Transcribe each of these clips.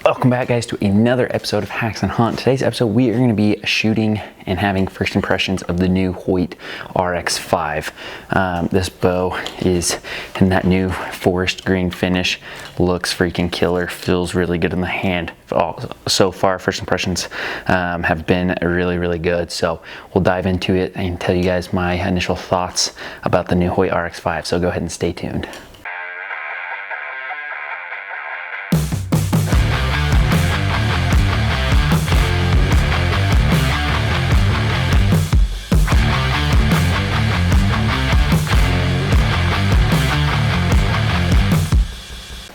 Welcome back, guys, to another episode of Haxenhunt. Today's episode, we are going to be shooting and having first impressions of the new Hoyt Rx5. This bow is in that new forest green finish. Looks freaking killer. Feels really good in the hand. So far, first impressions have been really good. So we'll dive into it and tell you guys my initial thoughts about the new Hoyt Rx5. So go ahead and stay tuned.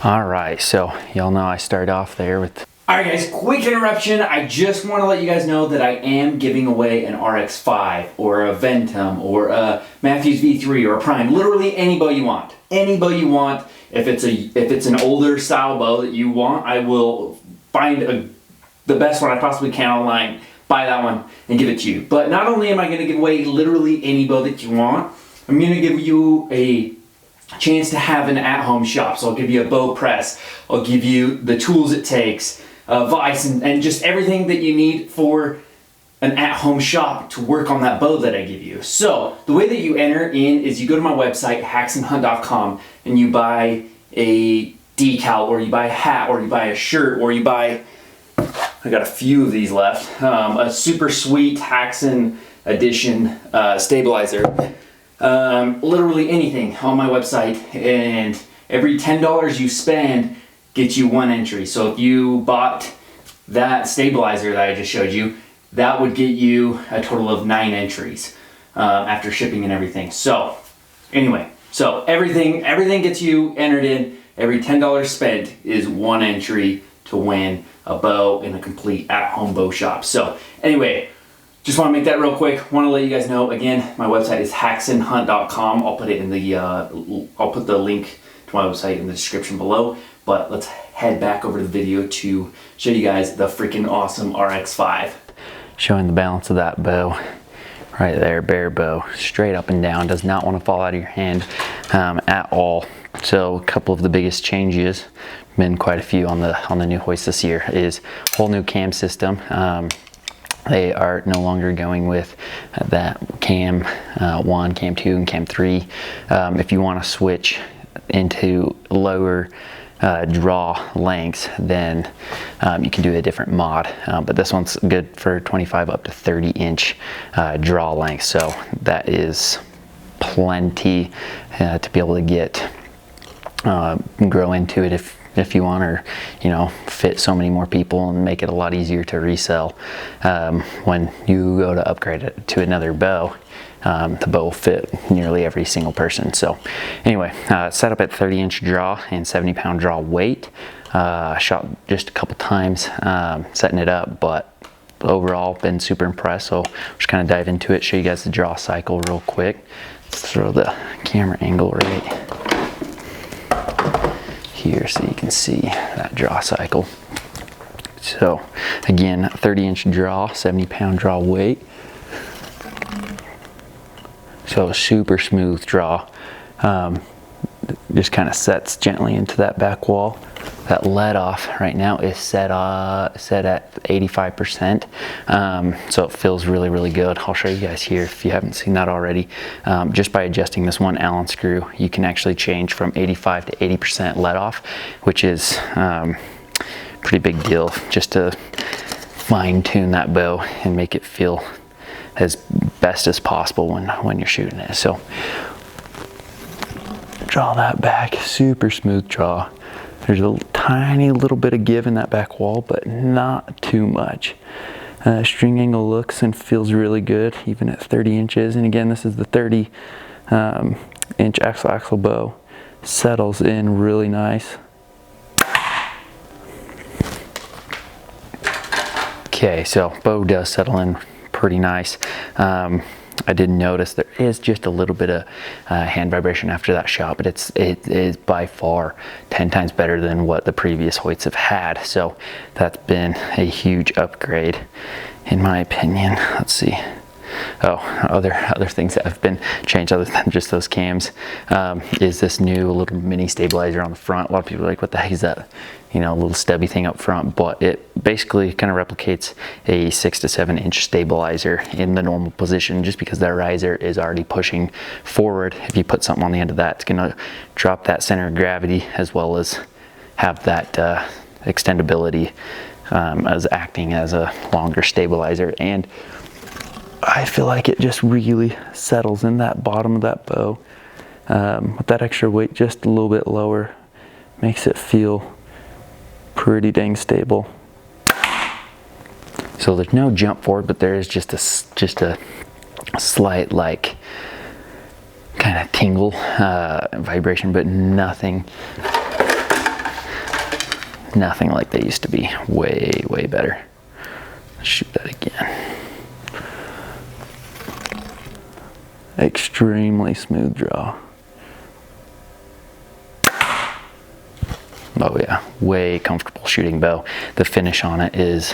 All right, so y'all know I start off there with... All right, guys, quick interruption. I just want to let you guys know that I am giving away an RX5 or a Ventum or a Matthews V3 or a Prime. Literally any bow you want. Any bow you want. If it's an older style bow that you want, I will find the best one I possibly can online, buy that one, and give it to you. But not only am I going to give away literally any bow that you want, I'm going to give you a chance to have an at-home shop. So I'll give you a bow press, I'll give you the tools it takes, vise, and just everything that you need for an at-home shop to work on that bow that I give you. So the way that you enter in is you go to my website, haxenhunt.com, and you buy a decal, or you buy a hat, or you buy a shirt, or you buy, I got a few of these left, a super sweet Haxen edition stabilizer. Literally anything on my website, and every $10 you spend gets you one entry. So if you bought that stabilizer that I just showed you, that would get you a total of 9 entries after shipping and everything. So anyway, so everything gets you entered in. Every $10 spent is one entry to win a bow in a complete at-home bow shop. So anyway, just want to make that real quick. Want to let you guys know again, my website is haxenhunt.com. I'll put it in the I'll put the link to my website in the description below. But let's head back over to the video to show you guys the freaking awesome RX5. Showing the balance of that bow right there, bare bow, straight up and down. Does not want to fall out of your hand at all. So a couple of the biggest changes, been quite a few on the new Hoyts this year, is whole new cam system. They are no longer going with that cam 1, cam 2, and cam 3. If you want to switch into lower draw lengths, then you can do a different mod. But this one's good for 25 up to 30 inch draw length. So that is plenty to be able to get grow into it if you want, or fit so many more people and make it a lot easier to resell when you go to upgrade it to another bow. The bow will fit nearly every single person. So anyway, set up at 30-inch draw and 70-pound draw weight. Shot just a couple times setting it up, but overall been super impressed. So just kind of dive into it, show you guys the draw cycle real quick. Let's throw the camera angle right here so you can see that draw cycle. So again, 30-inch draw, 70-pound draw weight. So super smooth draw. Just kind of sets gently into that back wall. That let off right now is set at 85%. So it feels really good. I'll show you guys here if you haven't seen that already. Just by adjusting this 1 Allen screw, you can actually change from 85 to 80% let off, which is pretty big deal, just to fine tune that bow and make it feel as best as possible when you're shooting it. So draw that back, super smooth draw. There's a tiny little bit of give in that back wall, but not too much. String angle looks and feels really good, even at 30 inches. And again, this is the 30 inch axle bow. Settles in really nice. Okay, so bow does settle in pretty nice. I did notice there is just a little bit of hand vibration after that shot, but it is by far 10 times better than what the previous Hoyts have had. So that's been a huge upgrade in my opinion. Let's see. other things that have been changed other than just those cams, is this new little mini stabilizer on the front. A lot of people are like, what the heck is that? You know, a little stubby thing up front, but it basically kind of replicates a 6 to 7 inch stabilizer in the normal position, just because that riser is already pushing forward. If you put something on the end of that, it's gonna drop that center of gravity, as well as have that extendability as acting as a longer stabilizer. And I feel like it just really settles in that bottom of that bow. With that extra weight just a little bit lower, makes it feel pretty dang stable. So there's no jump forward, but there is just a slight, like, kind of tingle vibration, but nothing like they used to be. Way better. Let's shoot that again. Extremely smooth draw. Oh yeah, way comfortable shooting bow. The finish on it is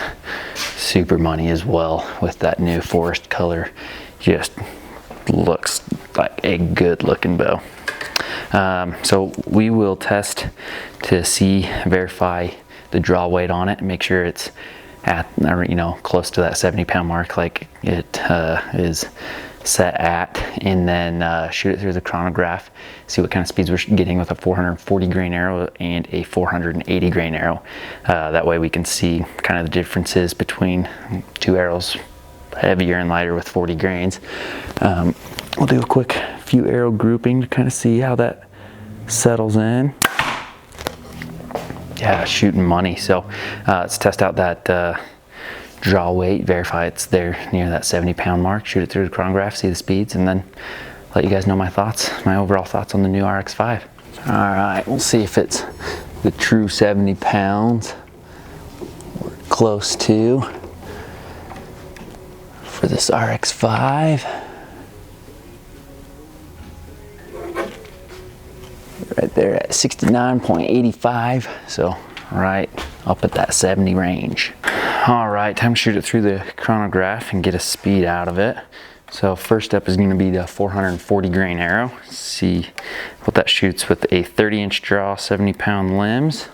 super money as well, with that new forest color. Just looks like a good looking bow. So we will test to verify the draw weight on it and make sure it's at, you know, close to that 70-pound mark like it is set at, and then shoot it through the chronograph, see what kind of speeds we're getting with a 440 grain arrow and a 480 grain arrow. That way we can see kind of the differences between two arrows, heavier and lighter with 40 grains. We'll do a quick few arrow grouping to kind of see how that settles in. Yeah, shooting money. So let's test out that draw weight, verify it's there near that 70-pound mark, shoot it through the chronograph, see the speeds, and then let you guys know my thoughts, my overall thoughts on the new RX5. All right, we'll see if it's the true 70 pounds. We're close to for this RX5. Right there at 69.85, so right up at that 70 range. All right, time to shoot it through the chronograph and get a speed out of it. So first up is going to be the 440 grain arrow. See what that shoots with a 30-inch draw, 70-pound limbs.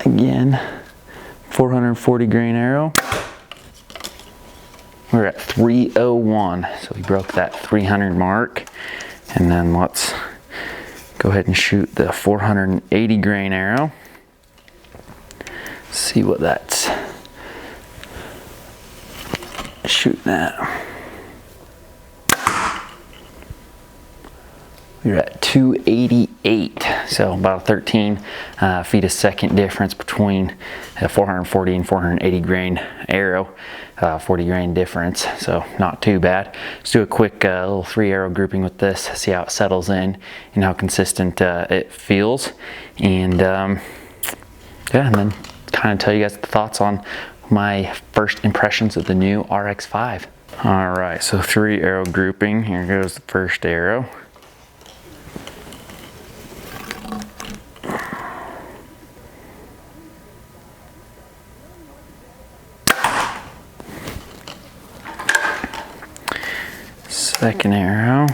Again, 440 grain arrow. We're at 301, so we broke that 300 mark. And then let's go ahead and shoot the 480 grain arrow. See what that's shooting at. We're at 288, so about a 13 feet a second difference between a 440 and 480 grain arrow, 40 grain difference, so not too bad. Let's do a quick little 3 arrow grouping with this, see how it settles in and how consistent it feels, and yeah, and then kind of tell you guys the thoughts on my first impressions of the new RX5. All right, so 3 arrow grouping. Here goes the first arrow. Second arrow.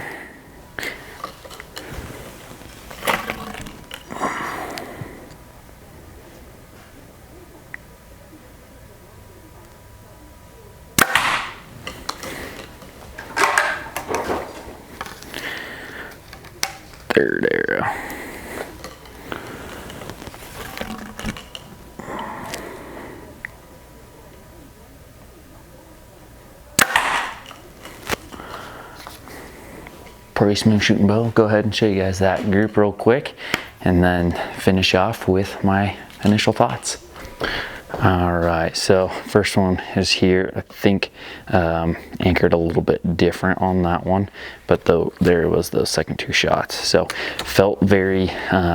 Third arrow. Pretty smooth shooting bow. Go ahead and show you guys that group real quick and then finish off with my initial thoughts. All right, so first one is here. I think anchored a little bit different on that one, but there was those second 2 shots. So felt very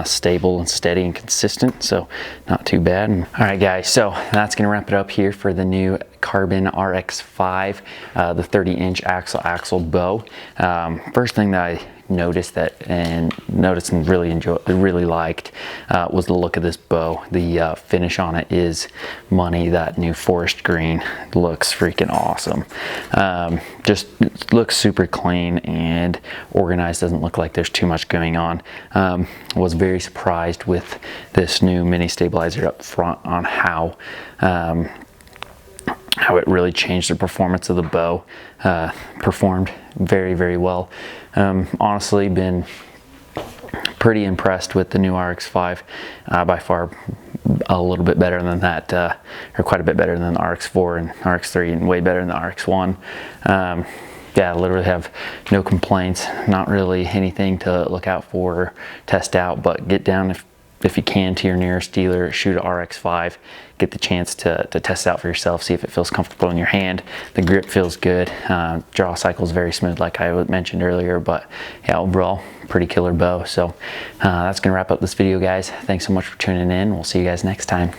stable and steady and consistent, so not too bad. All right, guys, so that's gonna wrap it up here for the new Carbon RX5, the 30-inch axle bow. First thing that I noticed and really liked was the look of this bow. The finish on it is money. That new forest green looks freaking awesome. Just looks super clean and organized. Doesn't look like there's too much going on. Was very surprised with this new mini stabilizer up front on how it really changed the performance of the bow. Performed very, very well. Honestly, been pretty impressed with the new RX5. By far a little bit better than that, or quite a bit better than the RX4 and RX3, and way better than the RX1. Yeah, I literally have no complaints. Not really anything to look out for or test out, but get down if you can to your nearest dealer, shoot a RX5, get the chance to test it out for yourself, see if it feels comfortable in your hand. The grip feels good. Draw cycle is very smooth, like I mentioned earlier, but yeah, overall, pretty killer bow. So that's gonna wrap up this video, guys. Thanks so much for tuning in. We'll see you guys next time.